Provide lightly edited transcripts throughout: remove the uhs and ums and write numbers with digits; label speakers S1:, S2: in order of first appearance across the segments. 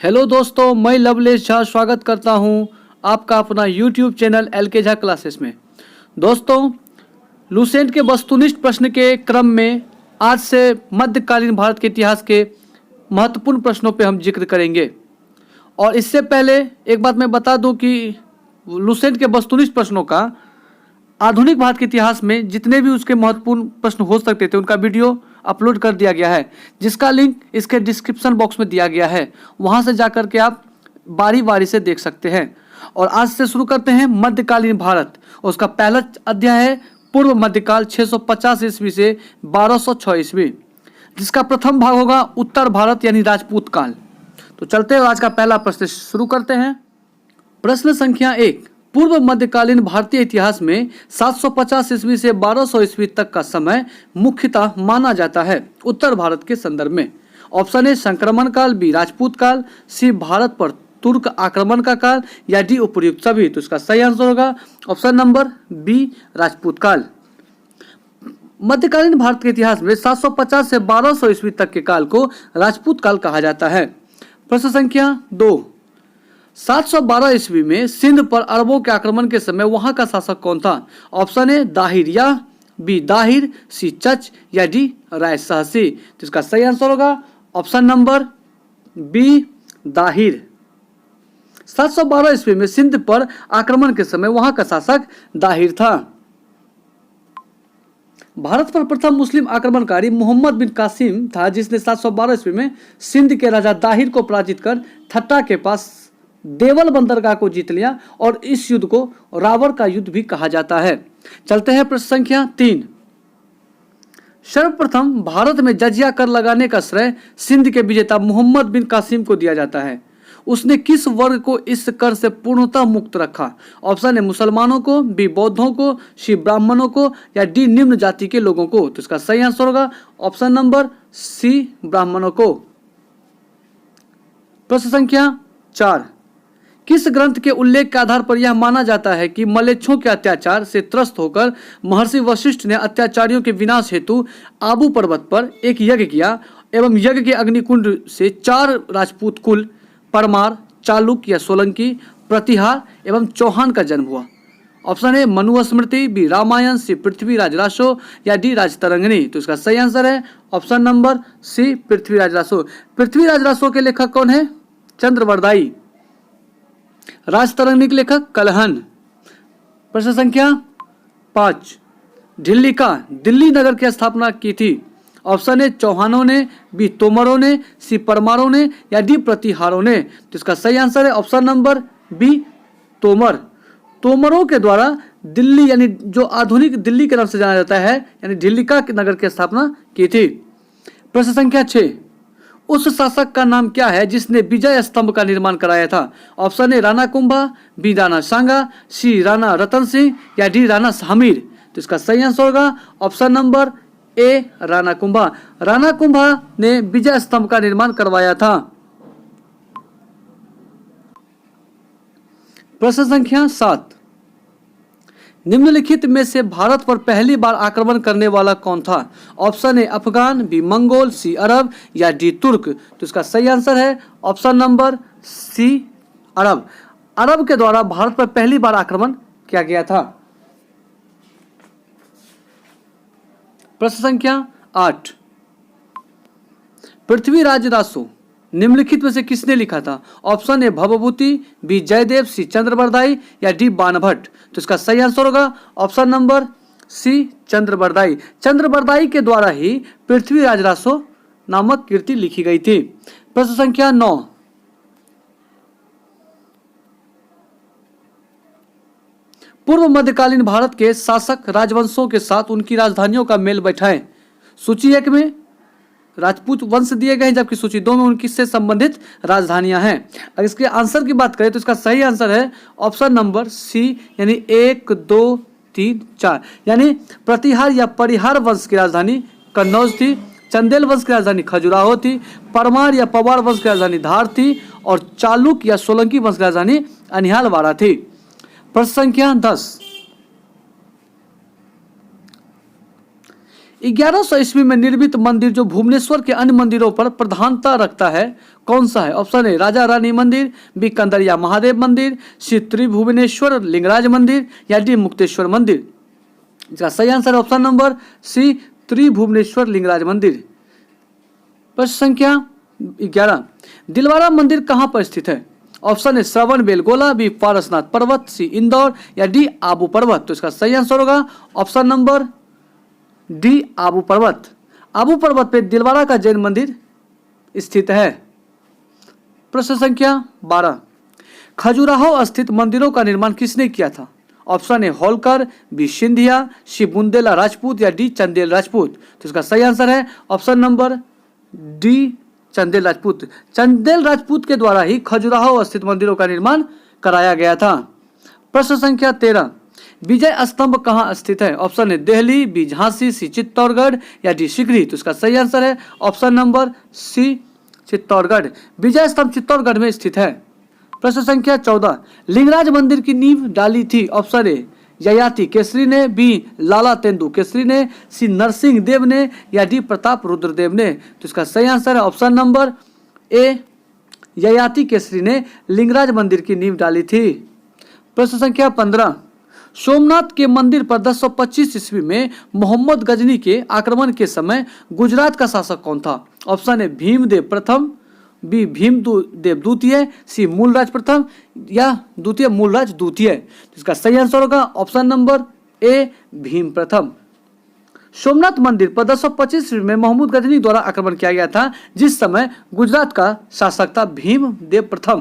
S1: Hello दोस्तों, मैं लवलेश झा स्वागत करता हूं आपका अपना YouTube channel LK Jha classes में। दोस्तों, लुसेंट के वस्तुनिष्ठ प्रश्न के क्रम में आज से मध्यकालीन भारत के इतिहास के महत्वपूर्ण प्रश्नों पे हम जिक्र करेंगे। और इससे पहले एक बात मैं बता दूं कि लुसेंट के वस्तुनिष्ठ प्रश्नों का आधुनिक भारत के इतिहास में जितने भी उसके महत्वपूर्ण प्रश्न हो सकते थे उनका वीडियो अपलोड कर दिया गया है, जिसका लिंक इसके डिस्क्रिप्शन बॉक्स में दिया गया है। वहां से जाकर के आप बारी बारी से देख सकते हैं। और आज से शुरू करते हैं मध्यकालीन भारत। उसका पहला अध्याय है पूर्व मध्यकाल 650 ईस्वी से 1206 ईस्वी, जिसका प्रथम भाग होगा उत्तर भारत यानी राजपूत काल। तो चलते हैं, आज का पहला प्रश्न शुरू करते हैं। प्रश्न संख्या 1, पूर्व मध्यकालीन भारतीय इतिहास में 750 ईस्वी से 1200 ईस्वी तक का समय मुख्यतः माना जाता है उत्तर भारत के संदर्भ में। ऑप्शन ए संक्रमण काल, बी राजपूत काल, सी भारत पर तुर्क आक्रमण का काल, या डी उपर्युक्त सभी। तो इसका सही आंसर होगा ऑप्शन नंबर बी राजपूत काल। मध्यकालीन भारत के इतिहास में 750 से 1200 ईस्वी तक के काल को राजपूत काल कहा जाता है। प्रश्न संख्या 2, 712 ईस्वी में सिंध पर अरबों के आक्रमण के समय वहां का शासक कौन था? ऑप्शन ए दाहिर, या बी दाहिर, सी चच, या डी राय सहसी। तो इसका सही आंसर होगा ऑप्शन नंबर बी दाहिर। 712 ईस्वी में सिंध पर आक्रमण के समय वहां का शासक दाहिर था। भारत पर प्रथम मुस्लिम आक्रमणकारी मोहम्मद बिन कासिम था, जिसने 712 ईस्वी में सिंध के राजा दाहिर को पराजित कर ठट्टा के पास देवल बंदरगाह को जीत लिया, और इस युद्ध को रावण का युद्ध भी कहा जाता है। चलते हैं प्रश्न संख्या 3। सर्वप्रथम भारत में जजिया कर लगाने का श्रेय सिंध के विजेता मोहम्मद बिन कासिम को दिया जाता है। उसने किस वर्ग को इस कर से पूर्णतः मुक्त रखा? ऑप्शन ए मुसलमानों को, बी बौद्धों को, सी ब्राह्मणों को, या डी निम्न जाति के लोगों को। तो इसका सही आंसर होगा ऑप्शन नंबर सी ब्राह्मणों को। प्रश्न संख्या 4, किस ग्रंथ के उल्लेख के आधार पर यह माना जाता है कि मलेच्छों के अत्याचार से त्रस्त होकर महर्षि वशिष्ठ ने अत्याचारियों के विनाश हेतु आबू पर्वत पर एक यज्ञ किया एवं यज्ञ के अग्निकुंड से 4 राजपूत कुल परमार, चालुक या सोलंकी, प्रतिहार एवं चौहान का जन्म हुआ? Option A Manusmriti, B Ramayan, C Prithviraj Raso, या डी राजतरंगिणी। तो इसका सही आंसर है option number C Prithviraj Raso. Prithviraj Raso के लेखक कौन है? चंद्रवरदाई। राजतरंगिणी के लेखक कलहन। प्रश्न संख्या 5, दिल्ली का दिल्ली नगर की स्थापना की थी? ऑप्शन ए चौहानों ने, बी तोमरों ने, सी परमारों ने, या डी प्रतिहारों ने। तो इसका सही आंसर है ऑप्शन नंबर बी तोमर। तोमरों के द्वारा दिल्ली यानी जो आधुनिक दिल्ली के नाम से जाना जाता है यानी दिल्लिका नगर की स्थापना की थी। प्रश्न संख्या 6, उस शासक का नाम क्या है जिसने विजय स्तंभ का निर्माण कराया था? Option A Rana Kumbha, B Rana Sanga, C Rana Ratan Singh, या डी राणा हमीर। तो इसका सही आंसर होगा option number A Rana Kumbha. Rana Kumbha ने विजय स्तंभ का निर्माण करवाया था। प्रश्न संख्या 7, निम्नलिखित में से भारत पर पहली बार आक्रमण करने वाला कौन था? Option A Afghan, B Mongol, C Arab, या डी तुर्क। तो इसका सही आंसर है ऑप्शन नंबर सी अरब। अरब के द्वारा भारत पर पहली बार आक्रमण किया गया था। प्रश्न संख्या 8, पृथ्वीराज रासो निम्नलिखित में से किसने लिखा था? Option A Bhavabhuti, B Jayadev, C Chandbardai, या डी बाणभट्ट। तो इसका सही आंसर होगा option number C Chandbardai. Chandbardai के द्वारा ही पृथ्वीराज रासो नामक कृति लिखी गई थी। प्रश्न संख्या 9, पूर्व मध्यकालीन भारत के शासक राजवंशों के साथ उनकी राजधानियों का मेल बैठाएं। सूची 1 में राजपूत वंश दिए गए हैं, जबकि सूची 2 में उनकी से संबंधित राजधानियां हैं। अगर इसके आंसर की बात करें तो इसका सही आंसर है ऑप्शन नंबर सी यानी 1, 2, 3, 4, यानी प्रतिहार या परिहार वंश की राजधानी कन्नौज थी, चंदेल वंश की राजधानी खजुराहो थी, परमार या पवार वंश की राजधानी धार थी, और चालुक या सोलंकी वंश की राजधानी अनिहालवाड़ा थी। प्रश्न संख्या 10, 1100 ईस्वी में निर्मित मंदिर जो भुवनेश्वर के अन्य मंदिरों पर प्रधानता रखता है कौन सा है? ऑप्शन ए राजा रानी मंदिर, बी कंदरिया महादेव मंदिर, सी त्रिभुवनेश्वर लिंगराज मंदिर या डी मुक्तेश्वर मंदिर। इसका सही आंसर है ऑप्शन नंबर सी त्रिभुवनेश्वर लिंगराज मंदिर। प्रश्न संख्या 11, दिलवारा मंदिर कहाँ पर स्थित है? Option A Shravanabelagola, B Parasnath पर्वत, सी इंदौर या डी आबू पर्वत। तो इसका सही आंसर होगा ऑप्शन नंबर डी आबू पर्वत। आबू पर्वत पे दिलवारा का जैन मंदिर स्थित है। प्रश्न संख्या 12, खजुराहो स्थित मंदिरों का निर्माण किसने किया था? Option A Holkar, B Scindia, C Bundela Rajput या डी चंदेल राजपूत। तो इसका सही आंसर है option number D Chandel Rajput. Chandel Rajput के द्वारा ही खजुराहो स्थित मंदिरों का निर्माण कराया गया था। प्रश्न संख्या 13, विजय स्तंभ कहाँ स्थित है? Option A Delhi, B Jhansi, C Chittorgarh या डी सीकरी। तो इसका सही आंसर है option number C Chittorgarh. Vijay Stambh Chittorgarh में स्थित है। प्रश्न संख्या 14, लिंगराज मंदिर की नींव डाली थी? ऑप्शन ए ययाति केसरी ने, बी लाला तेंदु केसरी ने, सी नरसिंह देव ने या डी प्रताप रुद्रदेव ने। तो इसका सही आंसर है ऑप्शन नंबर ए ययाति केसरी ने लिंगराज मंदिर की नींव डाली थी। प्रश्न संख्या 15, सोमनाथ के मंदिर पर 1025 ईस्वी में मोहम्मद गजनी के आक्रमण के समय गुजरात का शासक कौन था? ऑप्शन ए भीमदेव प्रथम, बी भीमदेव द्वितीय, सी मूलराज प्रथम या द्वितीय मूलराज द्वितीय। इसका सही आंसर होगा ऑप्शन नंबर ए भीम प्रथम। सोमनाथ मंदिर पर 1025 ईस्वी में मोहम्मद गजनी द्वारा आक्रमण किया गया था, जिस समय गुजरात का शासक था भीमदेव प्रथम।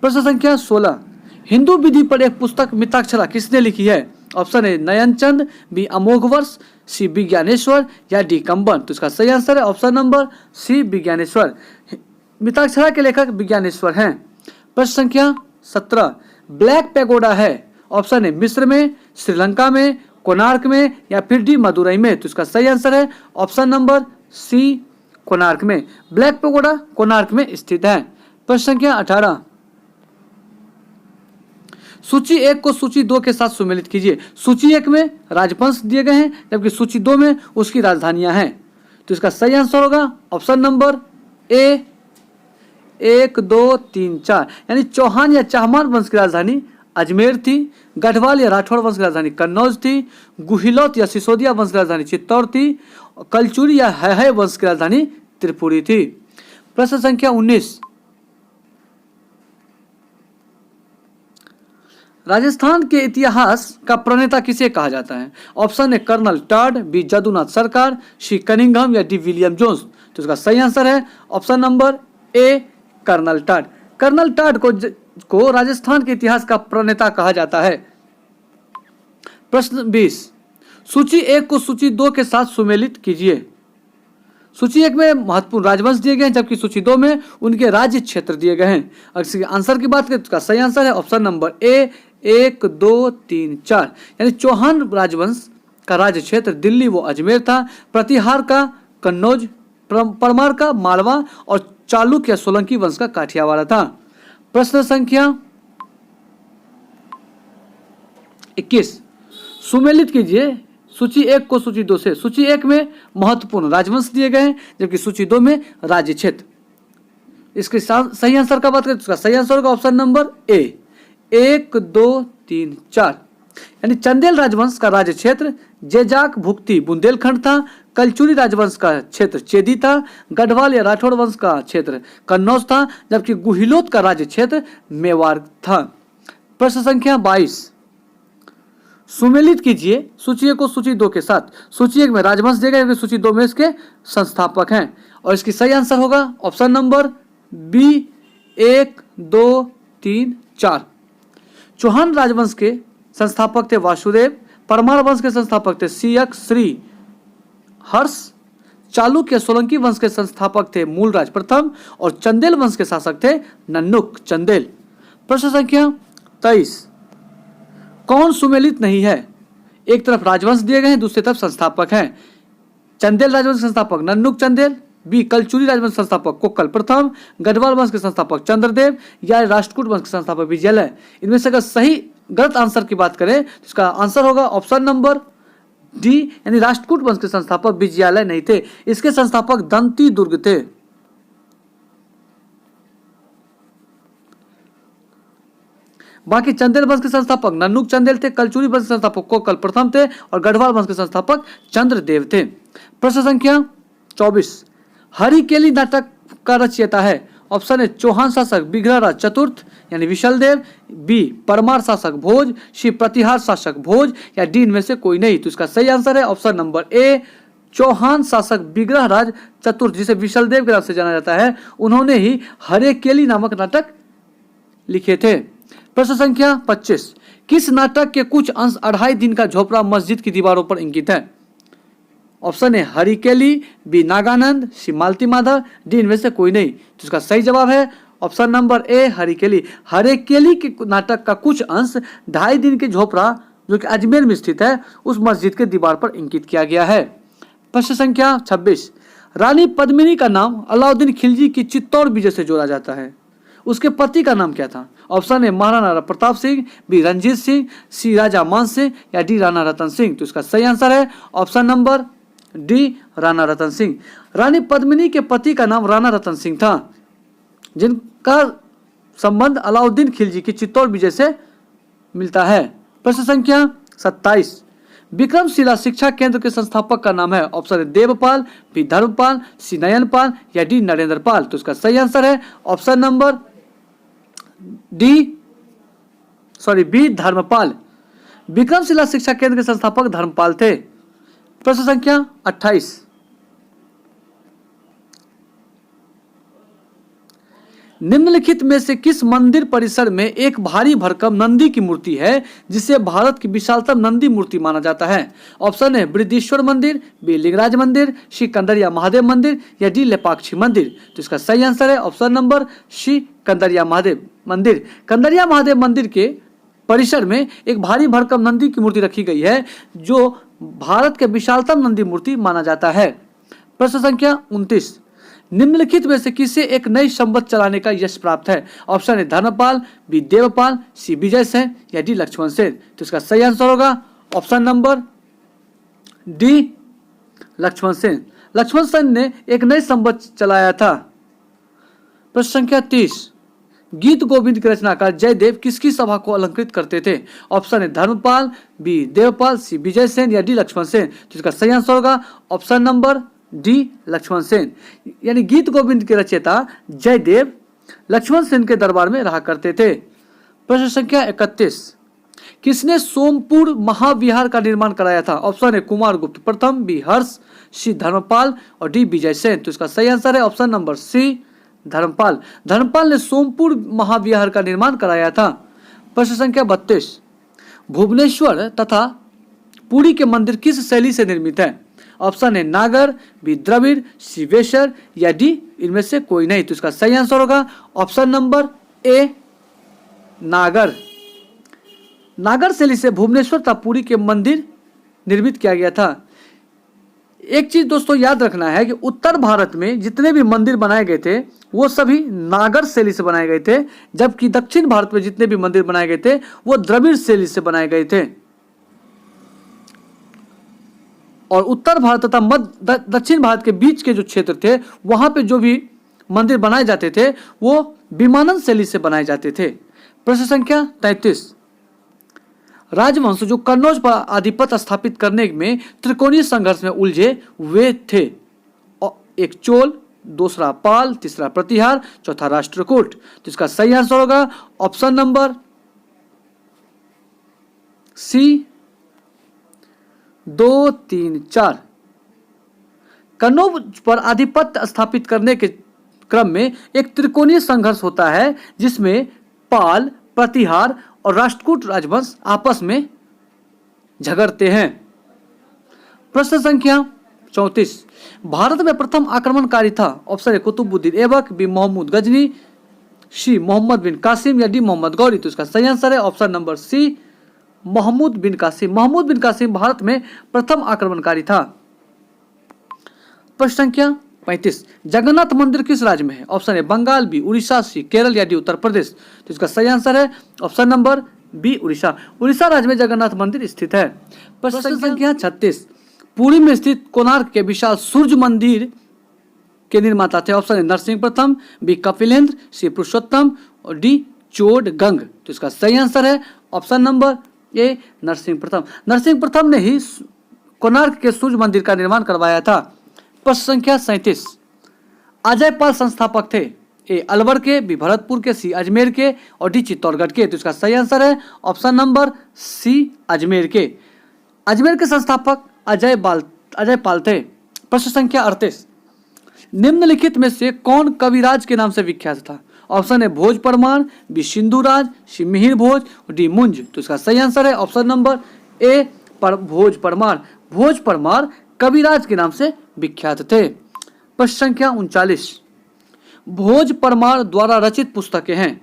S1: प्रश्न संख्या 16, हिंदू विधि पर एक पुस्तक मिताक्षरा किसने लिखी है? Option A Nayanchand, B Amoghavarsha, C Vijnaneshwara या डी कंबन। तो इसका सही आंसर है option number C Vijnaneshwara. Mitakshara के लेखक विज्ञानेश्वर हैं। प्रश्न संख्या 17, ब्लैक पैगोडा है? ऑप्शन ए मिस्र में, श्रीलंका में, कोणार्क में या फिर डी मदुरई में। तो इसका सही आंसर है ऑप्शन नंबर सी कोणार्क में। ब्लैक पैगोडा कोणार्क में स्थित है। प्रश्न संख्या 18, सूची 1 को सूची 2 के साथ सुमेलित कीजिए। सूची 1 में राजवंश दिए गए हैं, जबकि सूची 2 में उसकी राजधानियां हैं। तो इसका सही आंसर होगा ऑप्शन नंबर ए 1, 2, 3, 4, यानी चौहान या चाहमान वंश की राजधानी अजमेर थी, गढ़वाल या राठौड़ वंश की राजधानी कन्नौज थी, गुहिलौत या सिसोदिया वंश की राजधानी चित्तौड़ थी, कलचुरी या है वंश की राजधानी त्रिपुरी थी। प्रश्न संख्या 19, राजस्थान के इतिहास का प्रणेता किसे कहा जाता है? Option A colonel Tod, B Jadunath Sarkar, C Cunningham या डी विलियम जोन्स। तो इसका सही आंसर है option number A colonel Tod. Colonel Tod को राजस्थान के इतिहास का प्रणेता कहा जाता है। प्रश्न 20, सूची 1 को सूची 2 के साथ सुमेलित कीजिए। सूची 1 में महत्वपूर्ण राजवंश दिए गए हैं, जबकि सूची 2 में उनके राज्य क्षेत्र दिए गए हैं। अगर इसके आंसर की बात करें तो इसका सही आंसर है ऑप्शन नंबर ए 1, 2, 3, 4, यानी चौहान राजवंश का राज्य क्षेत्र दिल्ली वो अजमेर था, प्रतिहार का कन्नौज, परमार का मालवा और चालुक्य या सोलंकी वंश का काठियावाड़ था। प्रश्न संख्या 21, सुमेलित कीजिए सूची 1 को सूची 2 से। सूची 1 में महत्वपूर्ण राजवंश दिए गए हैं, जबकि सूची 2 में राज्य क्षेत्र। इसके सही आंसर का बात करें तो इसका सही आंसर होगा ऑप्शन नंबर ए 1, 2, 3, 4, यानी चंदेल राजवंश का राज्य क्षेत्र जेजाक भुक्ति बुंदेलखंड था, कलचुरी राजवंश का क्षेत्र चेदी था, गढ़वाल या राठौड़ वंश का क्षेत्र कन्नौज था, जबकि गुहिलोत का राज्य क्षेत्र मेवाड़ था। प्रश्न संख्या 22, सुमेलित कीजिए सूची 1 को सूची 2 के साथ। सूची 1 में राजवंश दिए गए, सूची 2 में इसके संस्थापक हैं, और इसकी सही आंसर होगा ऑप्शन नंबर बी 1, 2, 3, 4। चौहान राजवंश के संस्थापक थे वासुदेव, परमार वंश के संस्थापक थे सियक श्री हर्ष, चालुक्य सोलंकी वंश के संस्थापक थे मूलराज प्रथम और चंदेल वंश के शासक थे नन्नुक चंदेल। प्रश्न संख्या 23, कौन सुमेलित नहीं है? एक तरफ राजवंश दिए गए हैं, दूसरी तरफ संस्थापक हैं। चंदेल राजवंश संस्थापक नन्नुक चंदेल, बी कलचुरी राजवंश संस्थापक कोक्कल प्रथम, गढ़वाल वंश के संस्थापक चंद्रदेव या राष्ट्रकूट वंश के संस्थापक विजय। इनमें से अगर सही गलत आंसर की बात करें तो इसका आंसर होगा ऑप्शन नंबर डी यानी राष्ट्रकूट वंश के संस्थापक विजयालय नहीं थे, इसके संस्थापक दंती दुर्ग थे। बाकी चंदेल वंश के संस्थापक नन्नुक चंदेल थे, कलचुरी वंश के संस्थापक कोकल प्रथम थे और गढ़वाल वंश के संस्थापक चंद्रदेव थे। प्रश्न संख्या 24, हरिकेली नाटक का रचयिता है। ऑप्शन ए चौहान शासक बिघ्राराज चतुर्थ यानी विशलदेव, बी परमार शासक भोज, सी प्रतिहार शासक भोज या डी इनमें से कोई नहीं। तो इसका सही आंसर है ऑप्शन नंबर ए चौहान शासक बिग्रहराज चतुर्थ, जिसे विशलदेव के नाम से जाना जाता है, उन्होंने ही हरिकेली नामक नाटक लिखे थे। प्रश्न संख्या 25, किस नाटक के कुछ अंश 2.5 दिन का झोपड़ा मस्जिद की दीवारों पर इंकित है। Option A Harikeli, B Nagananda, C Malati Madhav, D इनमें से कोई नहीं। तो इसका सही जवाब है ऑप्शन नंबर ए हरिकेली। हरिकेली के नाटक का कुछ अंश 2.5 दिन के झोपड़ा जो कि अजमेर में स्थित है उस मस्जिद के दीवार पर इंकित किया गया है। प्रश्न संख्या 26, रानी पद्मिनी का नाम अलाउद्दीन खिलजी की चित्तौड़ विजय से जोड़ा जाता है, उसके पति का नाम क्या था। Option A Maharana Pratap Singh, B Ranjit Singh, C Raja Man Singh या डी राणा रतन सिंह। तो इसका सही आंसर है option number D Rana Ratan Singh. रानी पद्मिनी के पति का नाम राणा रतन सिंह था, जिनका संबंध अलाउद्दीन खिलजी की चित्तौड़ विजय से मिलता है। प्रश्न संख्या 27, विक्रमशिला शिक्षा केंद्र के संस्थापक का नाम है। Option A Devpal, B Dharmpal, C Nayanpal या डी नरेंद्रपाल। तो इसका सही आंसर है option number B Dharmapal. Vikramshila शिक्षा केंद्र के संस्थापक धर्मपाल थे। प्रश्न संख्या 28, निम्नलिखित में से किस मंदिर परिसर में एक भारी भरकम नंदी की मूर्ति है जिसे भारत की विशालतम नंदी मूर्ति माना जाता है। ऑप्शन है बृहदीश्वर मंदिर, बी लिंगराज मंदिर, सी कंदरिया महादेव मंदिर या डी लेपाक्षी मंदिर। तो इसका सही आंसर है option number C Kandariya Mahadev मंदिर। कंदरिया महादेव मंदिर के परिसर में एक भारी भरकम नंदी की मूर्ति रखी गई है जो भारत के विशालतम नंदी मूर्ति माना जाता है। प्रश्न संख्या 29, निम्नलिखित में से किसे एक नई संवत चलाने का यश प्राप्त है। ऑप्शन है धर्मपाल, बी देवपाल, सी विजय सेन या डी लक्ष्मण सेन। तो इसका सही आंसर होगा option number D Lakshman Sen. Lakshman Sen ने एक नई संवत चलाया था। प्रश्न संख्या 30, गीत गोविंद के रचनाकार जयदेव किसकी सभा को अलंकृत करते थे। ऑप्शन है धर्मपाल, बी देवपाल, सी विजय सेन या डी लक्ष्मण सेन। तो इसका सही आंसर होगा option number D Lakshman Sen. यानी गीत गोविंद के रचयिता जयदेव लक्ष्मण सेन के दरबार में रहा करते थे। प्रश्न संख्या 31, किसने सोमपुर महाविहार का निर्माण कराया था। ऑप्शन है कुमार गुप्त प्रथम, बी हर्ष, सी धर्मपाल और डी विजय सेन। तो इसका सही आंसर है option number C Dharmapala. Dharmapala ने सोमपुर महाविहार का निर्माण कराया था। प्रश्न संख्या 32, भुवनेश्वर तथा पुरी के मंदिर किस शैली से निर्मित है। ऑप्शन है नागर, बी द्रविड़, सी वेशर या डी इनमें से कोई नहीं। तो इसका सही आंसर होगा ऑप्शन नंबर ए नागर। नागर शैली से भुवनेश्वर तथा पुरी के मंदिर निर्मित किया गया था। एक चीज दोस्तों याद रखना है कि उत्तर भारत में जितने भी मंदिर बनाए गए थे वो सभी नागर शैली से बनाए गए थे, जबकि दक्षिण भारत में जितने भी मंदिर बनाए गए थे वो द्रविड़ शैली से बनाए गए थे। और उत्तर भारत तथा मध्य दक्षिण भारत के बीच के जो क्षेत्र थे वहां पे जो भी मंदिर बनाए जाते थे वो विमानन शैली से बनाए जाते थे। प्रश्न संख्या 33, राजवंश जो कन्नौज पर आधिपत्य स्थापित करने में त्रिकोणीय संघर्ष में उलझे वे थे। एक चोल, दूसरा पाल, तीसरा प्रतिहार, चौथा राष्ट्रकूट। तो इसका सही आंसर होगा ऑप्शन नंबर सी 2, 3, 4। कन्नौज पर आधिपत्य स्थापित करने के क्रम में एक त्रिकोणीय संघर्ष होता है जिसमें पाल, प्रतिहार और राष्ट्रकूट राजवंश आपस में झगड़ते हैं। प्रश्न संख्या 34, भारत में प्रथम आक्रमणकारी था। Option A Qutubuddin Aibak, B Mohammad Ghazni, C Mohammad bin Qasim या डी मोहम्मद गौरी। तो इसका सही आंसर है option number C Mohammad bin Qasim. Mohammad bin Qasim Bharat में प्रथम आक्रमणकारी था। प्रश्न संख्या 35, जगन्नाथ मंदिर किस राज्य में है। Option A Bengal, B Orissa, C Kerala या डी उत्तर प्रदेश। तो इसका सही आंसर है option number B Orissa. Orissa राज्य में जगन्नाथ मंदिर स्थित है। प्रश्न संख्या 36, पुरी में स्थित कोणार्क के विशाल सूर्य मंदिर के निर्माता थे। ऑप्शन है नरसिंह प्रथम, बी कपिलेंद्र, सी पुरुषोत्तम और डी चोडगंग। तो इसका सही आंसर है ऑप्शन नंबर ए नरसिंह प्रथम। नरसिंह प्रथम ने ही कोणार्क के सूर्य मंदिर का निर्माण करवाया था। प्रश्न संख्या 37, अजय पाल संस्थापक थे। ए अलवर के, बी भरतपुर के, सी अजमेर के और डी चित्तौड़गढ़ के। तो इसका सही आंसर है ऑप्शन नंबर सी अजमेर के। अजमेर के संस्थापक अजय पाल थे। प्रश्न संख्या 38, निम्नलिखित में से कौन कविराज के नाम से विख्यात था। ऑप्शन है भोज परमार, बी सिंधुराज, सी मिहिर भोज और डी मुंज। तो इसका सही आंसर है ऑप्शन नंबर ए भोज परमार। भोज परमार कविराज के नाम से विख्यात थे। प्रश्न संख्या 39, भोज परमार द्वारा रचित पुस्तकें हैं।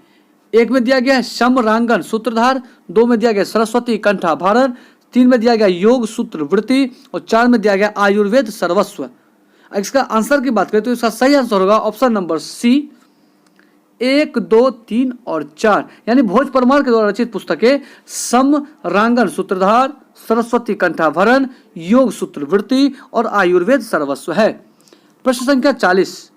S1: एक में दिया गया है समरांगन सूत्रधार, 2 में दिया गया सरस्वती कंठाभरण, 3 में दिया गया योग सूत्र वृत्ति और 4 में दिया गया आयुर्वेद सर्वस्व। इसका आंसर की बात करें तो इसका सही आंसर होगा ऑप्शन नंबर सी 1, 2, 3 और 4, यानी भोज परमार के द्वारा रचित पुस्तकें समरांगन सूत्रधार, सरस्वती कंठाभरण, योग सूत्र वृत्ति और आयुर्वेद सर्वस्व है। प्रश्न संख्या 40,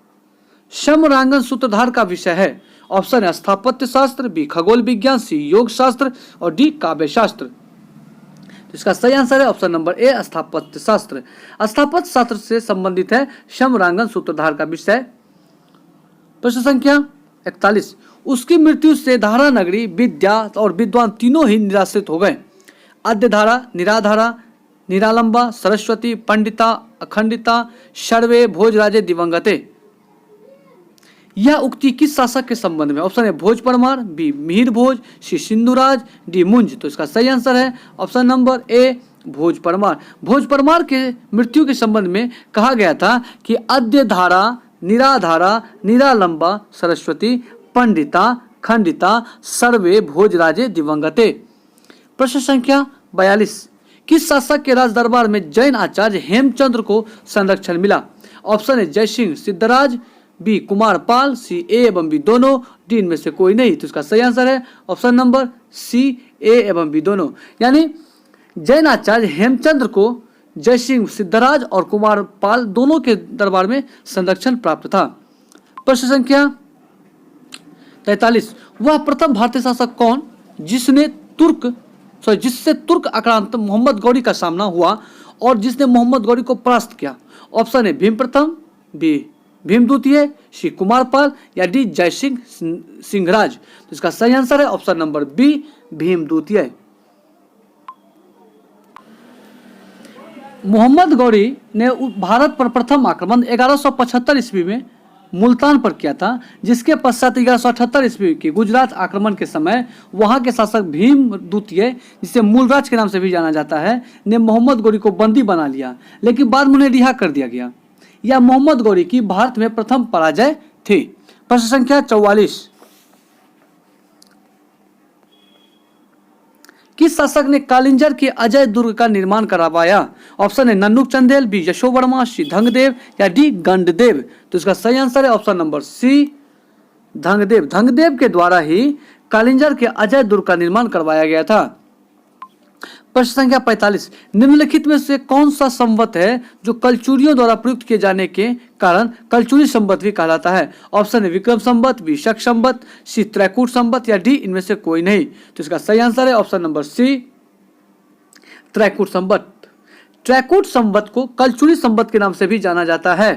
S1: समरांगन सूत्रधार का विषय है। ऑप्शन है स्थापत्य शास्त्र, बी खगोल विज्ञान, सी योग शास्त्र और डी काव्य शास्त्र। तो इसका सही आंसर है ऑप्शन नंबर ए स्थापत्य शास्त्र। स्थापत्य शास्त्र से संबंधित है समरांगन सूत्रधार का विषय। प्रश्न संख्या 41, उसकी मृत्यु से धारा नगरी, विद्या और विद्वान तीनों ही निराश्रित हो गए। आद्यधारा, निराधारा, निरालंबा, सरस्वती, पंडिता, अखंडिता, सर्वे भोजराजे दिवंगते। यह उक्ति किस शासक के संबंध में। ऑप्शन है भोज परमार, बी मिहिर भोज, सी सिंधुराज, डी मुंज। तो इसका सही आंसर है ऑप्शन नंबर ए भोज परमार। भोज परमार के मृत्यु के संबंध में कहा गया था कि आद्यधारा, निराधारा, निरालंबा, सरस्वती, पंडिता, खंडिता, सर्वे भोजराजे दिवंगते। प्रश्न संख्या 42, किस शासक के राज दरबार में जैन आचार्य हेमचंद्र को संरक्षण मिला। ऑप्शन है जयसिंह सिद्धराज, बी कुमारपाल, सी ए एवं बी दोनों, डी इनमें से कोई नहीं। तो इसका सही आंसर है ऑप्शन नंबर सी ए एवं बी दोनों, यानी जैन आचार्य हेमचंद्र को जयसिंह सिद्धराज और कुमारपाल दोनों के दरबार में संरक्षण प्राप्त था। प्रश्न संख्या 43, वह प्रथम भारतीय शासक कौन जिससे तुर्क आक्रांत मोहम्मद गौरी का सामना हुआ और जिसने मोहम्मद गौरी को परास्त किया। ऑप्शन है भीम प्रथम, बी भीम द्वितीय, सी कुमारपाल या डी जयसिंह सिंहराज। तो इसका सही आंसर है ऑप्शन नंबर बी भीम द्वितीय। मोहम्मद गौरी ने भारत पर प्रथम आक्रमण 1175 ईस्वी में मुल्तान पर किया था, जिसके पश्चात 1178 ईस्वी के गुजरात आक्रमण के समय वहां के शासक भीम द्वितीय, जिसे मूलराज के नाम से भी जाना जाता है, ने मोहम्मद गौरी को बंदी बना लिया, लेकिन बाद में उन्हें रिहा कर दिया गया। यह मोहम्मद गौरी की भारत में प्रथम पराजय थी। प्रश्न संख्या 44, किस शासक ने कालिंजर के अजय दुर्ग का निर्माण करवाया। ऑप्शन है नन्नुक चंदेल, बी यशोवर्मा, सी धंगदेव या डी गंडदेव। तो इसका सही आंसर है option number C Dhangadeva. Dhangadeva के द्वारा ही कालिंजर के अजय दुर्ग का निर्माण करवाया गया था। प्रश्न संख्या 45, निम्नलिखित में से कौन सा संवत है जो कलचुरियों द्वारा प्रयुक्त किए जाने के कारण कलचुरी संवत भी कहलाता है। ऑप्शन है विक्रम संवत, बी शक संवत, सी त्रैकूट संवत या डी इनमें से कोई नहीं। तो इसका सही आंसर है ऑप्शन नंबर सी त्रैकूट संवत। त्रैकूट संवत को कलचुरी संवत के नाम से भी जाना जाता है।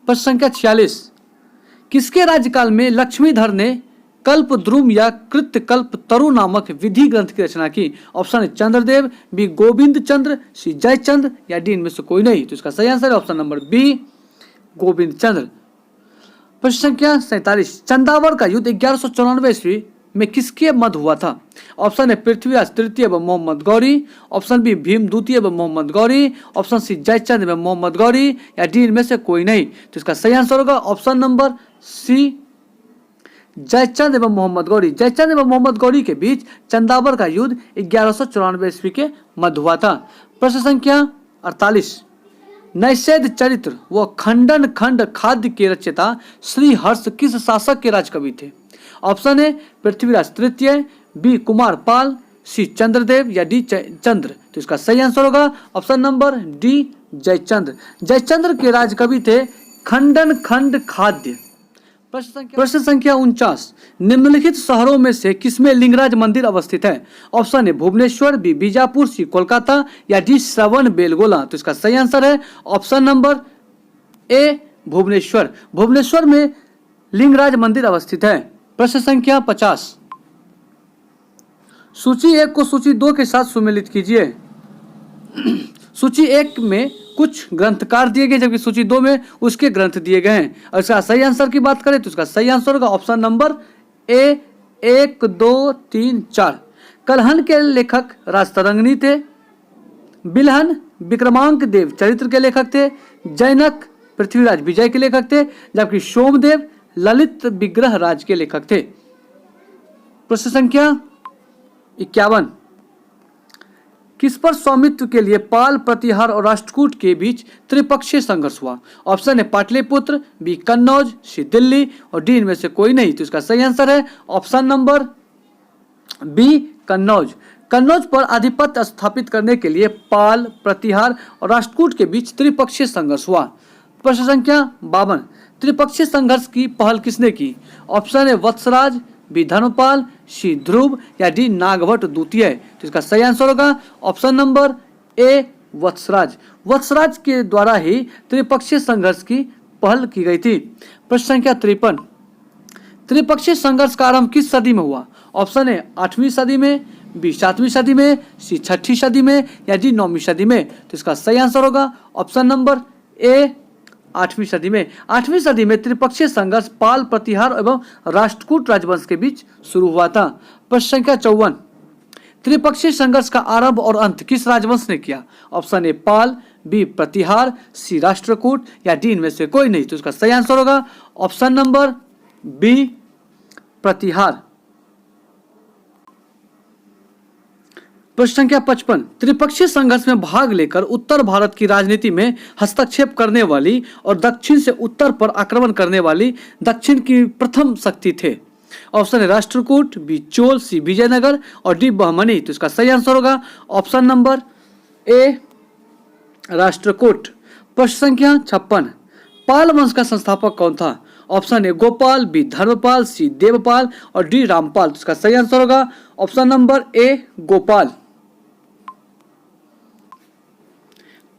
S1: प्रश्न संख्या 46, किसके राज्यकाल में लक्ष्मीधर ने कल्प द्रुम या कृत्य कल्प तरु नामक विधि ग्रंथ की रचना की। ऑप्शन है चंद्रदेव, बी गोविंद चंद्र, सी जयचंद्र या डी इनमें से कोई नहीं। तो इसका सही आंसर है ऑप्शन नंबर बी गोविंद चंद्र। प्रश्न संख्या 47, चंदावर का युद्ध 1194 ईस्वी में किसके मध्य हुआ था। ऑप्शन है पृथ्वीराज तृतीय एवं मोहम्मद गौरी, ऑप्शन बी भीम द्वितीय एवं मोहम्मद गौरी, ऑप्शन सी जयचंद एवं मोहम्मद गौरी या डी इनमें से कोई नहीं। तो इसका सही आंसर होगा ऑप्शन नंबर सी जयचंद एवं मोहम्मद गौरी। जयचंद एवं मोहम्मद गौरी के बीच चंदावर का युद्ध 1194 ईस्वी के मध्य हुआ था। प्रश्न संख्या 48, नैषेध चरित्र व खंडन खंड खाद्य के रचयिता श्री हर्ष किस शासक के राजकवि थे। ऑप्शन है पृथ्वीराज तृतीय, बी कुमारपाल, सी चंद्रदेव या डी चंद्र? तो इसका सही आंसर होगा option number D Jayachandra. Jayachandra के राज कवि थे खंडन खंड खाद्य। प्रश्न संख्या 49, निम्नलिखित शहरों में से किसमें लिंगराज मंदिर अवस्थित है? Option A Bhubaneswar, B Bijapur, C Kolkata या डी श्रवण बेलगोला? तो इसका सही आंसर है option number A Bhubaneswar. Bhubaneswar में लिंगराज मंदिर अवस्थित है। प्रश्न संख्या 50, सूची 1 को सूची 2 के साथ सुमेलित कीजिए। सूची 1 में कुछ ग्रंथकार दिए गए जबकि सूची 2 में उसके ग्रंथ दिए गए हैं। और इसका सही आंसर की बात करें तो इसका सही आंसर होगा ऑप्शन नंबर ए 1, 2, 3, 4। कलहन के लेखक राजतरंगिणी थे। बिलहन विक्रमांक देव चरित्र के लेखक थे। जैनक पृथ्वीराज विजय के लेखक थे, जबकि सोमदेव ललित विग्रह राज के लेखक थे। प्रश्न संख्या 51, किस पर स्वामित्व के लिए पाल, प्रतिहार और राष्ट्रकूट के बीच त्रिपक्षीय संघर्ष हुआ? ऑप्शन है पाटलिपुत्र, बी कन्नौज, सी दिल्ली और डी इनमें से कोई नहीं। तो इसका सही आंसर है option number B Kannauj. Kannauj पर आधिपत्य स्थापित करने के लिए पाल, प्रतिहार और राष्ट्रकूट के बीच त्रिपक्षीय संघर्ष हुआ। प्रश्न संख्या 52, त्रिपक्षीय संघर्ष की पहल किसने की? ऑप्शन है वत्सराज, बी धर्मपाल, सी ध्रुव या डी नागभट्ट द्वितीय? तो इसका सही आंसर होगा option number A Vatsaraja. Vatsaraja के द्वारा ही त्रिपक्षीय संघर्ष की पहल की गई थी। प्रश्न संख्या 53, त्रिपक्षीय संघर्ष का आरंभ किस सदी में हुआ? ऑप्शन है 8वीं सदी में, बी 7वीं सदी में, सी 6ठी सदी में या डी 9वीं सदी में? तो इसका सही आंसर होगा ऑप्शन नंबर ए 8वीं सदी में। 8वीं सदी में त्रिपक्षीय संघर्ष पाल, प्रतिहार एवं राष्ट्रकूट राजवंश के बीच शुरू हुआ था। प्रश्न संख्या 54, त्रिपक्षीय संघर्ष का आरंभ और अंत किस राजवंश ने किया? ऑप्शन ए पाल, बी प्रतिहार, सी राष्ट्रकूट या डी इनमें से कोई नहीं। तो इसका सही आंसर होगा ऑप्शन नंबर बी प्रतिहार। प्रश्न संख्या 55, त्रिपक्षीय संघर्ष में भाग लेकर उत्तर भारत की राजनीति में हस्तक्षेप करने वाली और दक्षिण से उत्तर पर आक्रमण करने वाली दक्षिण की प्रथम शक्ति थे। ऑप्शन है राष्ट्रकूट, बी चोल, सी विजयनगर और डी बहमनी। तो इसका सही आंसर होगा ऑप्शन नंबर ए राष्ट्रकूट। प्रश्न संख्या 56, पाल वंश का संस्थापक कौन था? Option A Gopal, B Dharmpal, C Devpal और डी रामपाल। तो इसका सही आंसर होगा option number A Gopal.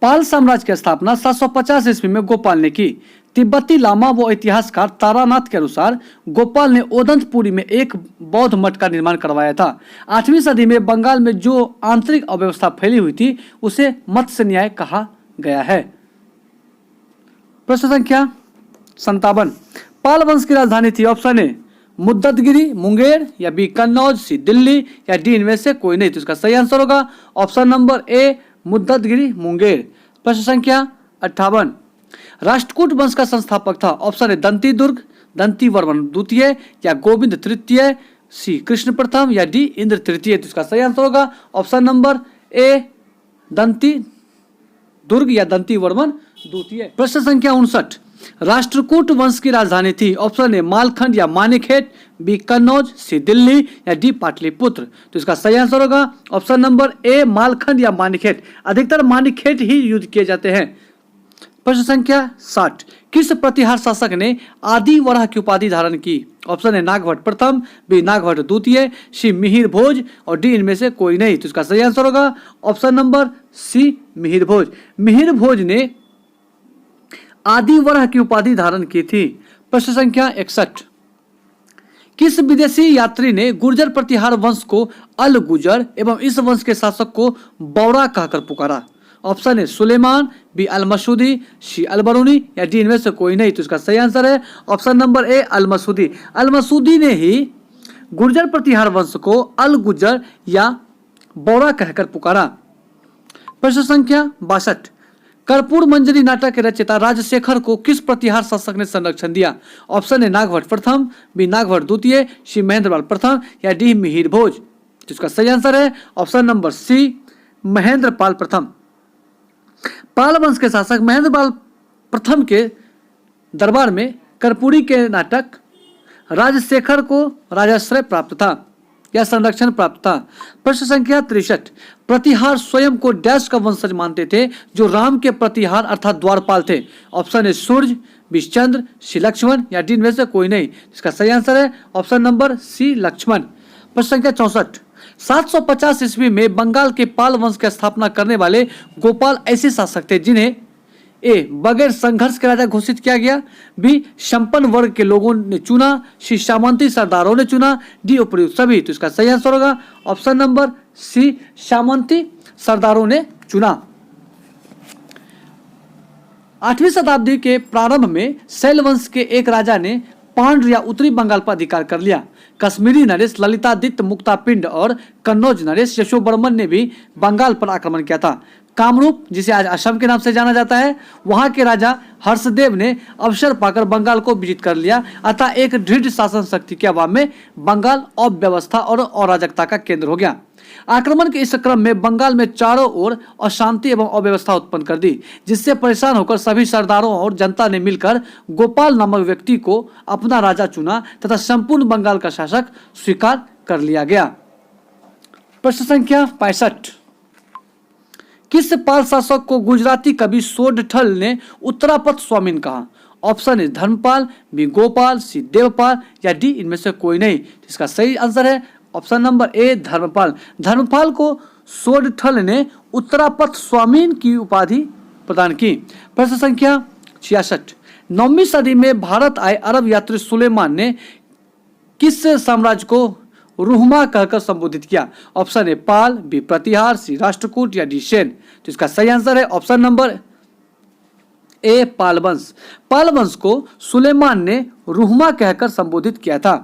S1: Pala साम्राज्य की स्थापना 750 ईस्वी में गोपाल ने की। तिब्बती लामा व इतिहासकार तारानाथ के अनुसार गोपाल ने ओदंतपुरी में एक बौद्ध मठ का निर्माण करवाया था। 8वीं सदी में बंगाल में जो आंतरिक अव्यवस्था फैली हुई थी उसे मत्स्य न्याय कहा गया है। प्रश्न संख्या 57, पाल वंश की राजधानी थी? ऑप्शन ए मुद्दतगिरी मुंगेर या बी कन्नौज, सी दिल्ली या डी इनमें से कोई नहीं। तो इसका सही आंसर होगा ऑप्शन नंबर ए मुद्दतगिरी मुंगेर। प्रश्न संख्या 58, राष्ट्रकूट वंश का संस्थापक था? ऑप्शन है दंती दुर्ग, दंती वर्मन द्वितीय या गोविंद तृतीय, सी कृष्ण प्रथम या डी इंद्र तृतीय। तो इसका सही आंसर होगा ऑप्शन नंबर ए दंती दुर्ग या दंती वर्मन द्वितीय। प्रश्न संख्या 59, राष्ट्रकूट वंश की राजधानी थी? ऑप्शन ए मालखंड या मानेकहेट, बी कन्नौज, सी दिल्ली या डी पाटलिपुत्र। तो इसका सही आंसर होगा ऑप्शन नंबर ए मालखंड या मानेकहेट। अधिकतर मानेकहेट ही युद्ध किए जाते हैं। प्रश्न संख्या 60, किस प्रतिहार शासक ने आदि वराह की उपाधि धारण की? ऑप्शन ए नागभट्ट प्रथम, बी नागभट्ट द्वितीय, सी मिहिर भोज और डी इनमें से कोई नहीं। तो इसका सही आंसर होगा ऑप्शन नंबर सी मिहिर भोज। मिहिर भोज ने आदि वराह की उपाधि धारण की थी। प्रश्न संख्या 61, किस विदेशी यात्री ने गुर्जर प्रतिहार वंश को अल गुजर एवं इस वंश के शासक को बौरा कहकर पुकारा? ऑप्शन है सुलेमान, बी अल मसूदी, सी अल बरूनी या डी इनमें से कोई नहीं। तो इसका सही आंसर है ऑप्शन नंबर ए अल मसूदी। अल मसूदी ने ही गुर्जर प्रतिहार वंश को अल गुजर या बौरा कहकर पुकारा। प्रश्न संख्या 62, कर्पूर मंजरी नाटक के रचयिता राजशेखर को किस प्रतिहार शासक ने संरक्षण दिया? ऑप्शन है नागभट्ट प्रथम, बी नागभट्ट द्वितीय, सी महेंद्रपाल प्रथम या डी मिहिर भोज। तो इसका सही आंसर है ऑप्शन नंबर सी महेंद्रपाल प्रथम। पाल वंश के शासक महेंद्रपाल प्रथम के दरबार में कर्पूरी के नाटक राजशेखर को राजाश्रय प्राप्त था। या संरक्षण प्राप्त था। प्रश्न संख्या 63, प्रतिहार स्वयं को डैश का वंशज मानते थे जो राम के प्रतिहार अर्थात द्वारपाल थे। ऑप्शन ए सूर्य, बी चंद्र, सी लक्ष्मण या डी इनमें से कोई नहीं। इसका सही आंसर है ऑप्शन नंबर सी लक्ष्मण। प्रश्न संख्या 64, 750 ईस्वी में बंगाल के पाल वंश की स्थापना करने वाले गोपाल ऐसे शासक थे जिन्हें ए बगैर संघर्ष के राजा घोषित किया गया, बी संपन्न वर्ग के लोगों ने चुना, सी सामंती सरदारों ने चुना, डी उपयुक्त सभी। तो इसका सही आंसर होगा ऑप्शन नंबर सी सामंती सरदारों ने चुना। 8वीं शताब्दी के प्रारंभ में शैल वंश के एक राजा ने पांड्र या उत्तरी बंगाल पर अधिकार कर लिया। कश्मीरी नरेश ललितादित्य मुक्तापिंड और कन्नौज नरेश यशोवर्मन ने भी बंगाल पर आक्रमण किया था। कामरूप, जिसे आज असम के नाम से जाना जाता है, वहां के राजा हर्षदेव ने अवसर पाकर बंगाल को विजित कर लिया, अतः एक दृढ़ शासन शक्ति के अभाव में बंगाल अव्यवस्था और अराजकता का केंद्र हो गया। आक्रमण के इस क्रम में बंगाल में चारों ओर अशांति एवं अव्यवस्था उत्पन्न कर दी, जिससे परेशान होकर सभी सरदारों और जनता ने मिलकर गोपाल नामक व्यक्ति को अपना राजा चुना तथा संपूर्ण बंगाल का शासक स्वीकार कर लिया गया। प्रश्न संख्या 65, किस पाल शासक को गुजराती कवि सोडठल ने उत्तरापथ स्वामीन कहा? Option A Dharmapal, B Gopal, C Devpal या डी इनमें से कोई नहीं। इसका सही आंसर है option number A Dharmapala. Dharmapala को सोडठल ने उत्तरापथ स्वामीन की उपाधि प्रदान की। प्रश्न संख्या 66, 9वीं सदी में भारत आए अरब यात्री सुलेमान ने किस साम्राज्य को रुहमा कहकर संबोधित किया? ऑप्शन ए पाल, बी प्रतिहार, सी राष्ट्रकूट या डी सेन। तो इसका सही आंसर है ऑप्शन नंबर ए पाल वंश। पाल वंश को सुलेमान ने रुहमा कहकर संबोधित किया था।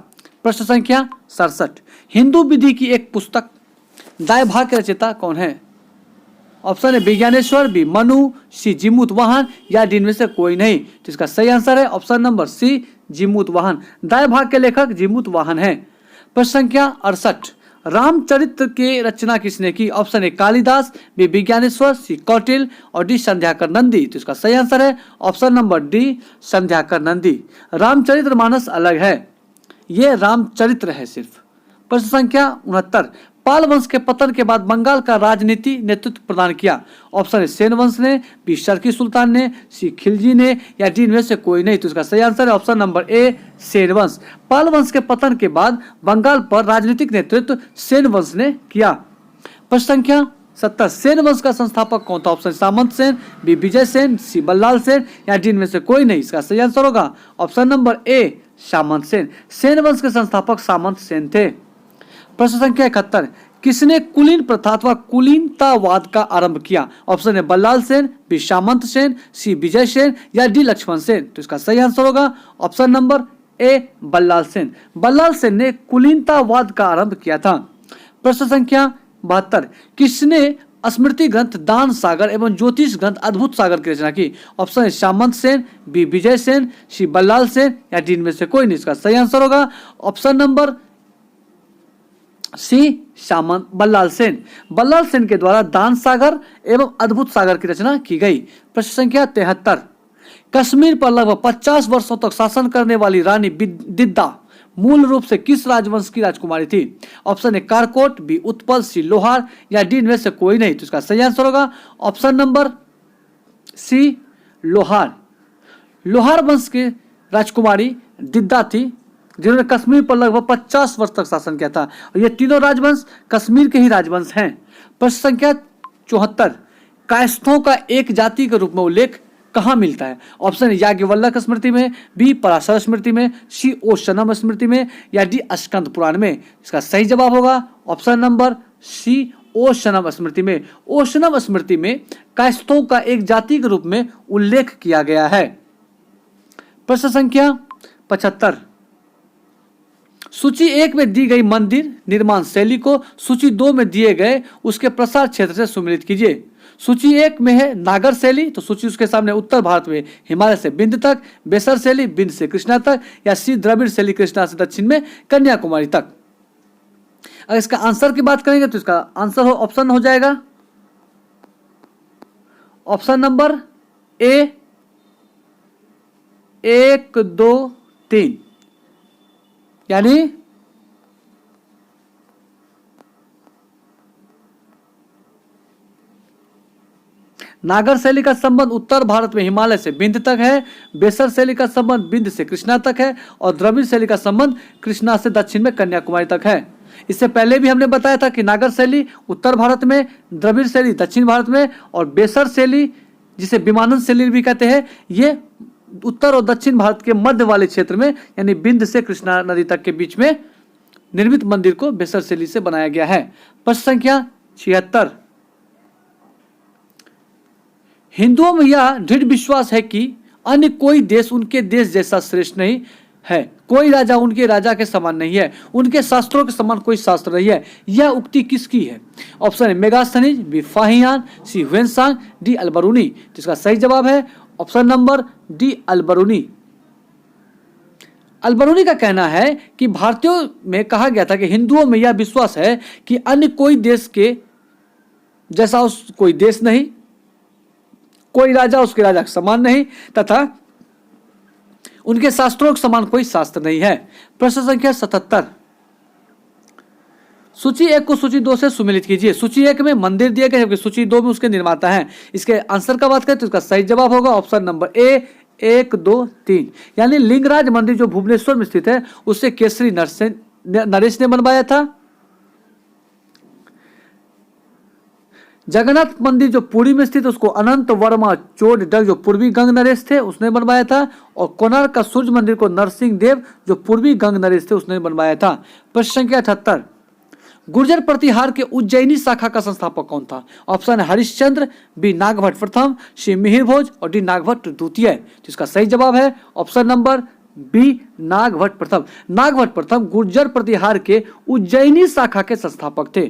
S1: प्रश्न संख्या 67, हिंदू विधि की एक पुस्तक दाय भाग के रचयिता कौन है? Option A Vijnaneshwara, B Manu, C Jimuta Vahana या डी में से कोई नहीं। तो इसका सही आंसर है ऑप्शन नंबर सी जीमूत वाहन। दाय भाग के लेखक जीमूत वाहन है। प्रश्न संख्या 68, रामचरित्र की रचना किसने की? Option A Kalidas, B Vijnaneshwara, C Kautilya और डी संध्याकर नंदी। तो इसका सही आंसर है option number D Sandhyakar Nandi. Ramcharitra Manas अलग है, ये रामचरित्र है सिर्फ। प्रश्न संख्या 69, पाल वंश के पतन के बाद बंगाल का राजनीति नेतृत्व प्रदान किया। ऑप्शन ए सेन वंश ने, बी शर्की सुल्तान ने, सी खिलजी ने या डी में से कोई नहीं। तो इसका सही आंसर है ऑप्शन नंबर ए सेन वंश। पाल वंश के पतन के बाद बंगाल पर राजनीतिक नेतृत्व सेन वंश ने किया। प्रश्न संख्या 70, सेन वंश का संस्थापक कौन था? ऑप्शन सामंत सेन, बी विजय सेन, सी बल्लाल सेन या डी में से कोई नहीं। इसका सही आंसर होगा ऑप्शन नंबर ए सामंत सेन। सेन वंश के संस्थापक सामंत सेन थे। प्रश्न संख्या 71, किसने कुलीन प्रथा अथवा कुलीनतावाद का आरंभ किया? Option A Ballal Sen, B Samant Sen, C Vijay Sen या डी लक्ष्मण सेन। तो इसका सही आंसर होगा option number A Ballal Sen. Ballal Sen ने कुलीनतावाद का आरंभ किया था। प्रश्न संख्या 72, किसने स्मृति ग्रंथ दान सागर एवं ज्योतिष ग्रंथ अद्भुत सागर की रचना की? Option A Samant Sen, B Vijay Sen, C Ballal Sen या डी में से कोई नहीं। इसका सही आंसर होगा ऑप्शन नंबर सी सामंत बल्लाल सेन। बल्लाल सेन के द्वारा दान सागर एवं अद्भुत सागर की रचना की गई। प्रश्न संख्या 73, कश्मीर पर लगभग 50 वर्षों तक शासन करने वाली रानी दिद्दा मूल रूप से किस राजवंश की राजकुमारी थी? Option A Karkota, B Utpal, C Lohar या डी में से कोई नहीं। तो इसका सही आंसर होगा ऑप्शन नंबर सी लोहार। लोहार वंश की राजकुमारी दिद्दा थी जिन्होंने कश्मीर पर लगभग 50 वर्ष तक शासन किया था और ये तीनों राजवंश कश्मीर के ही राजवंश हैं। प्रश्न संख्या 74, कायस्थों का एक जाति के रूप में उल्लेख कहाँ मिलता है? ऑप्शन ए याज्ञवल्क्य स्मृति में, बी पराशर स्मृति में, सी ओशनम स्मृति में या डी स्कंद पुराण में। इसका सही जवाब होगा ऑप्शन नंबर सी ओशनम स्मृति में। ओशनम स्मृति में कायस्थों का एक जाति के रूप में उल्लेख किया गया है। प्रश्न संख्या 75, सूची 1 में दी गई मंदिर निर्माण शैली को सूची 2 में दिए गए उसके प्रसार क्षेत्र से सम्मिलित कीजिए। सूची 1 में है नागर शैली, तो सूची उसके सामने उत्तर भारत में हिमालय से बिंद तक, बेसर शैली बिंद से कृष्णा तक या सी द्रविड़ शैली कृष्णा से दक्षिण में कन्याकुमारी तक। अगर इसका आंसर की बात करेंगे तो इसका आंसर ऑप्शन हो जाएगा ऑप्शन नंबर ए 1 2 3 यानी नागर शैली का संबंध उत्तर भारत में हिमालय से बिंद तक है। बेसर शैली का संबंध बिंद से कृष्णा तक है और द्रविड़ शैली का संबंध कृष्णा से दक्षिण में कन्याकुमारी तक है। इससे पहले भी हमने बताया था कि नागर शैली उत्तर भारत में, द्रविड़ शैली दक्षिण भारत में और बेसर शैली जिसे विमानन शैली भी कहते हैं ये उत्तर और दक्षिण भारत के मध्य वाले क्षेत्र में यानी बिंद से कृष्णा नदी तक के बीच में निर्मित मंदिर को बेसर शैली से बनाया गया है। प्रश्न संख्या 76। हिंदुओं में यह दृढ़ विश्वास है कि अन्य कोई देश उनके देश जैसा श्रेष्ठ नहीं है, कोई राजा उनके राजा के समान नहीं है, उनके शास्त्रों के समान कोई शास्त्र नहीं है। यह उक्ति किसकी है? Option A Megasthenes, B Fahien, C Hiuen Tsang, D Alberuni. जिसका सही जवाब है option number D Alberuni. Alberuni का कहना है कि भारतीयों में कहा गया था कि हिंदुओं में यह विश्वास है कि अन्य कोई देश के जैसा उस कोई देश नहीं, कोई राजा उसके राजा के समान नहीं तथा उनके शास्त्रों के समान कोई शास्त्र नहीं है। प्रश्न संख्या 77। सूची 1 को सूची 2 से सुमेलित कीजिए। सूची 1 में मंदिर दिए गए जबकि सूची 2 में उसके निर्माता हैं। इसके आंसर का बात करें तो इसका सही जवाब होगा ऑप्शन नंबर ए 1, 2, 3 यानी लिंगराज मंदिर जो भुवनेश्वर में स्थित है उसे केसरी नरेश ने बनवाया था। जगन्नाथ मंदिर जो पुरी में स्थित उसको अनंत वर्मा चोडडग जो पूर्वी गंग नरेश थे उसने बनवाया था और कोणार्क का सूर्य मंदिर को नरसिंह देव जो पूर्वी गंग नरेश थे उसने बनवाया था। प्रश्न संख्या 78। गुर्जर प्रतिहार के उज्जैनी शाखा का संस्थापक कौन था? ऑप्शन है हरिश्चंद्र, बी नागभट्ट प्रथम, सी मिहिर भोज और डी नागभट्ट द्वितीय। जिसका सही जवाब है ऑप्शन नंबर बी नागभट्ट प्रथम। नागभट्ट प्रथम गुर्जर प्रतिहार के उज्जैनी शाखा के संस्थापक थे।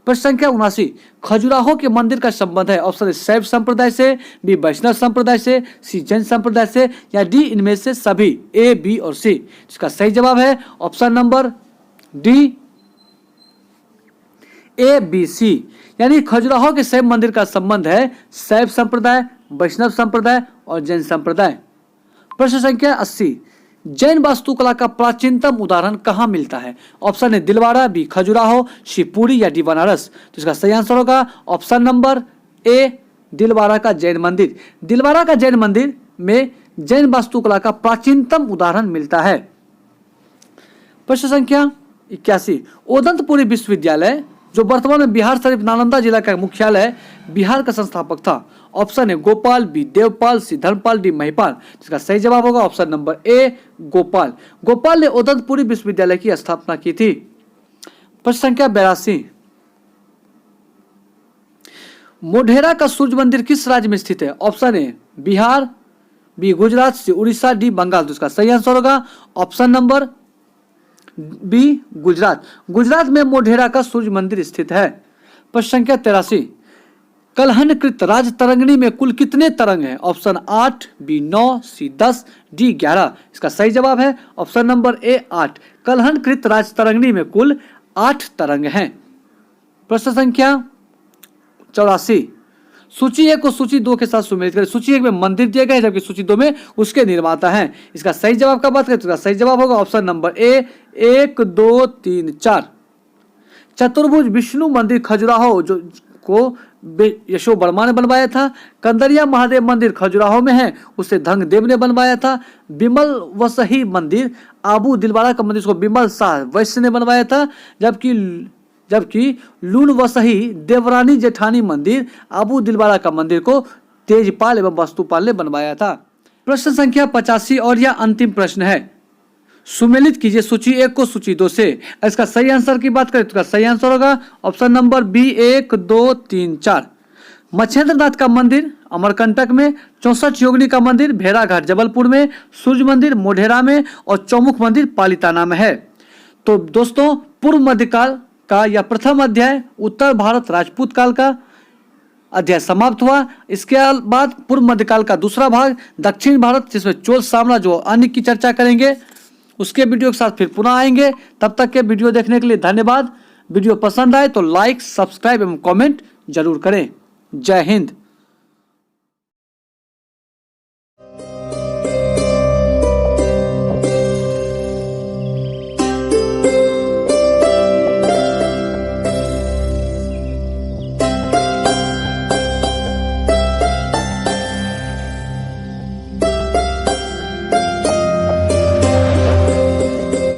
S1: प्रश्न संख्या 79। खजुराहो के मंदिर का संबंध है ऑप्शन ए शैव संप्रदाय से, बी वैष्णव संप्रदाय से, सी जैन संप्रदाय से या डी इनमें से सभी, ए, बी और सी। जिसका सही जवाब है option number D A, B, C यानी खजुराहो के शैव मंदिर का संबंध है शैव संप्रदाय, वैष्णव संप्रदाय और जैन संप्रदाय। प्रश्न संख्या 80। जैन वास्तुकला का प्राचीनतम उदाहरण कहाँ मिलता है? ऑप्शन है दिलवाड़ा, बी खजुराहो, सी पुरी या डी बनारस। तो इसका सही आंसर होगा ऑप्शन नंबर ए दिलवाड़ा का जैन मंदिर। दिलवाड़ा का जैन मंदिर में जैन वास्तुकला का प्राचीनतम उदाहरण मिलता है। प्रश्न संख्या 81। ओदंतपुरी विश्वविद्यालय जो वर्तमान में बिहार शरीफ नालंदा जिला का मुख्यालय बिहार का संस्थापक था। ऑप्शन है गोपाल, बी देवपाल, सी धर्मपाल, डी महिपाल। जिसका सही जवाब होगा option number A Gopal. Gopal ने ओदंतपुरी विश्वविद्यालय की स्थापना की थी। प्रश्न संख्या 82। मोढेरा का सूर्य मंदिर किस राज्य में स्थित है? Option A Bihar, B Gujarat, C Orissa, D Bengal. तो इसका सही आंसर होगा option number B Gujarat. Gujarat में मोढेरा का सूर्य मंदिर स्थित है। प्रश्न संख्या 83। कलहनकृत राज तरंगिणी में कुल कितने तरंग हैं? ऑप्शन 8, बी 9, सी 10, डी 11। इसका सही जवाब है ऑप्शन नंबर ए 8। कलहनकृत राज तरंगिणी में कुल 8 तरंग हैं। प्रश्न संख्या 84। सूची 1 को सूची 2 के साथ सुमेलित करें। सूची 1 में मंदिर दिए गए जबकि सूची 2 में उसके निर्माता हैं। इसका सही जवाब का बात करें तो इसका सही जवाब होगा ऑप्शन नंबर ए 1, 2, 3, 4। चतुर्भुज विष्णु मंदिर खजुराहो जो को यशो वर्मा ने बनवाया था। कंदरिया महादेव मंदिर खजुराहो में है, उसे धंग देव ने बनवाया था। बिमल वसही मंदिर आबू दिलवाड़ा का मंदिर को बिमल शाह वैश्य ने बनवाया था। जबकि लून वसही देवरानी जेठानी मंदिर आबू दिलवाड़ा का मंदिर को तेजपाल एवं वस्तुपाल ने बनवाया था। प्रश्न संख्या 85 और यह अंतिम प्रश्न है। सुमेलित कीजिए सूची 1 को सूची 2 से। इसका सही आंसर की बात करें तो इसका सही आंसर होगा ऑप्शन नंबर बी 1, 2, 3, 4। मच्छेंद्रनाथ का मंदिर अमरकंटक में, 64 योगिनी का मंदिर भेड़ाघाट जबलपुर में, सूर्य मंदिर मोढेरा में और चौमुख मंदिर पालीताना में है। तो दोस्तों पूर्व मध्यकाल का यह प्रथम अध्याय उत्तर भारत राजपूत काल का अध्याय समाप्त हुआ। इसके बाद पूर्व मध्यकाल का दूसरा भाग दक्षिण भारत जिसमें चोल साम्राज्य जो अन्य की चर्चा करेंगे उसके वीडियो के साथ फिर पुनः आएंगे। तब तक के वीडियो देखने के लिए धन्यवाद। वीडियो पसंद आए तो लाइक, सब्सक्राइब एवं कमेंट जरूर करें। जय हिंद।